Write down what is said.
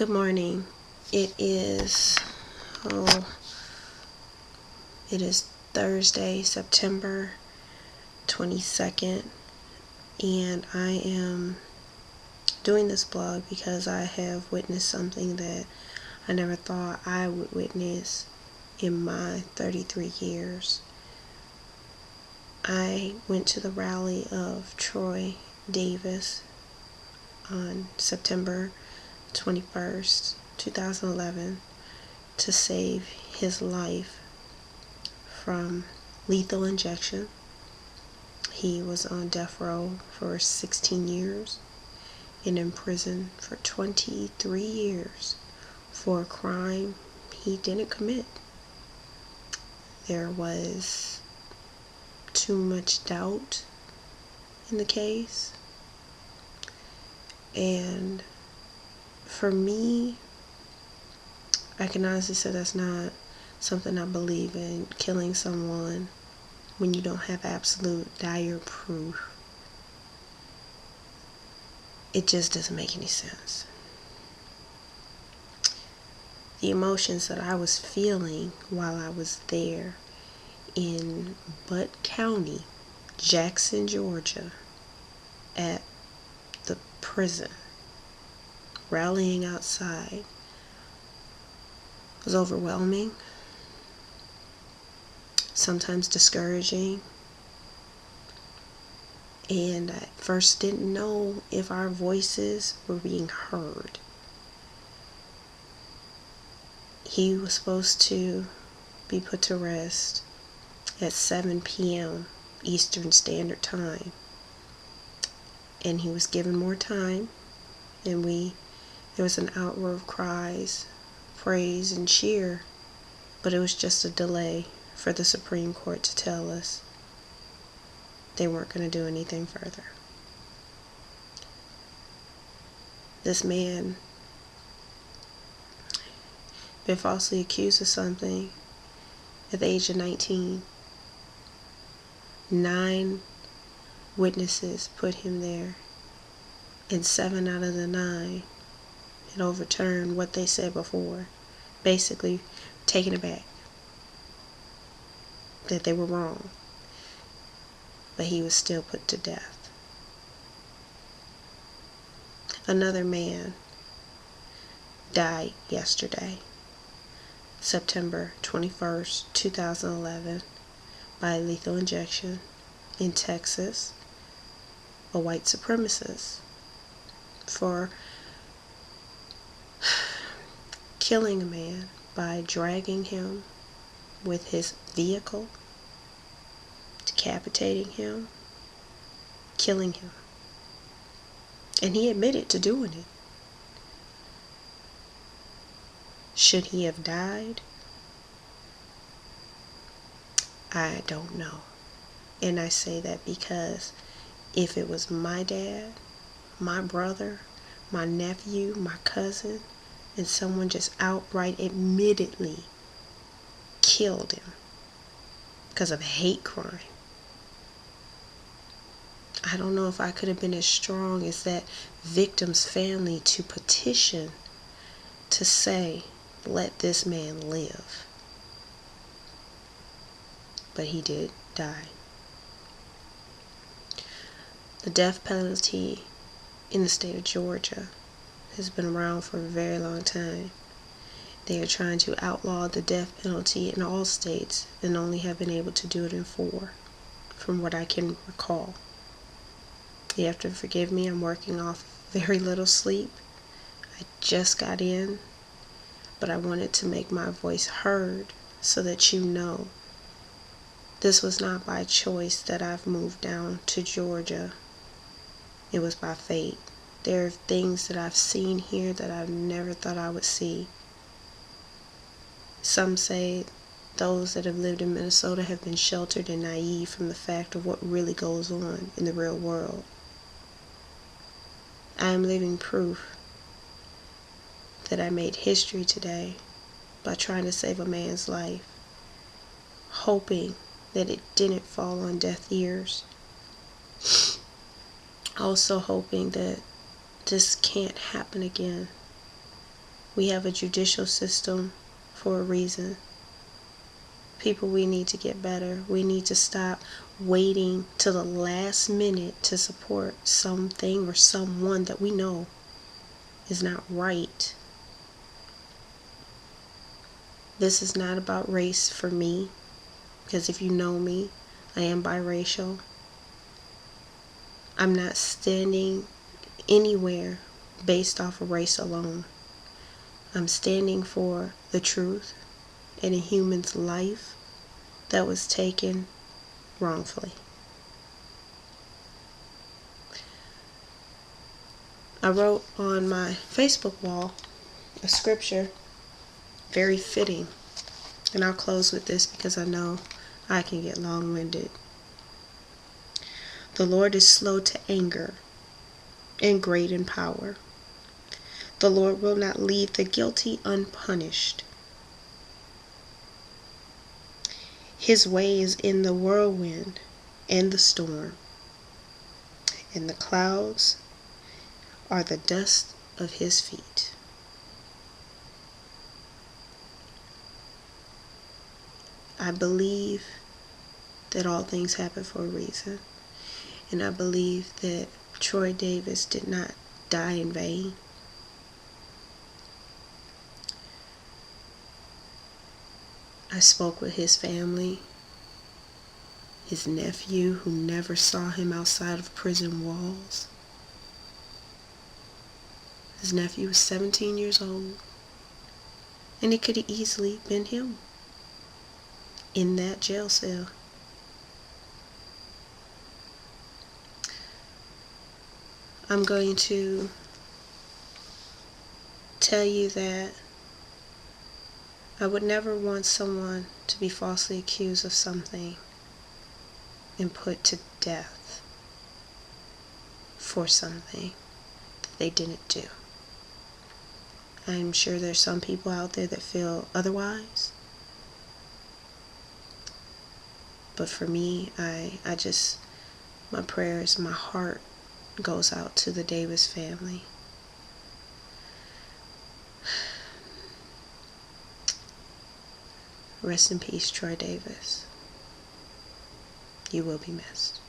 Good morning. It is oh, it is Thursday, September 22nd, and I am doing this blog because I have witnessed something that I never thought I would witness in my 33 years. I went to the rally of Troy Davis on September 21st, 2011, to save his life from lethal injection. He was on death row for 16 years and in prison for 23 years for a crime he didn't commit. There was too much doubt in the case, and for me, I can honestly say that's not something I believe in, killing someone when you don't have absolute dire proof. It just doesn't make any sense. The emotions that I was feeling while I was there in Butt County, Jackson, Georgia, at the prison, rallying outside, was overwhelming, sometimes discouraging, and I at first didn't know if our voices were being heard. He was supposed to be put to rest at 7 p.m. Eastern Standard Time, and he was given more time, and there was an outroar of cries, praise, and cheer, but it was just a delay for the Supreme Court to tell us they weren't going to do anything further. This man been falsely accused of something at the age of 19. 9 witnesses put him there, and 7 out of the 9 had overturned what they said before, basically taking it back, that they were wrong, but he was still put to death. Another man died yesterday, September 21st, 2011, by lethal injection in Texas, a white supremacist, for killing a man by dragging him with his vehicle, decapitating him, killing him. And he admitted to doing it. Should he have died? I don't know. And I say that because if it was my dad, my brother, my nephew, my cousin, and someone just outright admittedly killed him because of a hate crime, I don't know if I could have been as strong as that victim's family to petition to say, let this man live. But he did die. The death penalty in the state of Georgia has been around for a very long time. They are trying to outlaw the death penalty in all states and only have been able to do it in 4, from what I can recall. You have to forgive me, I'm working off very little sleep. I just got in, but I wanted to make my voice heard so that you know this was not by choice that I've moved down to Georgia. It was by fate. There are things that I've seen here that I never thought I would see. Some say those that have lived in Minnesota have been sheltered and naive from the fact of what really goes on in the real world. I am living proof that I made history today by trying to save a man's life, hoping that it didn't fall on deaf ears. Also hoping that this can't happen again. We have a judicial system for a reason. People, we need to get better. We need to stop waiting till the last minute to support something or someone that we know is not right. This is not about race for me, because if you know me, I am biracial. I'm not standing anywhere based off of race alone. I'm standing for the truth in a human's life that was taken wrongfully. I wrote on my Facebook wall a scripture, very fitting, and I'll close with this because I know I can get long-winded. The Lord is slow to anger and great in power. The Lord will not leave the guilty unpunished. His way is in the whirlwind and the storm, and the clouds are the dust of his feet. I believe that all things happen for a reason, and I believe that Troy Davis did not die in vain. I spoke with his family, his nephew who never saw him outside of prison walls. His nephew was 17 years old, and it could have easily been him in that jail cell. I'm going to tell you that I would never want someone to be falsely accused of something and put to death for something that they didn't do. I'm sure there's some people out there that feel otherwise. But for me, my prayers, my heart goes out to the Davis family. Rest in peace, Troy Davis. You will be missed.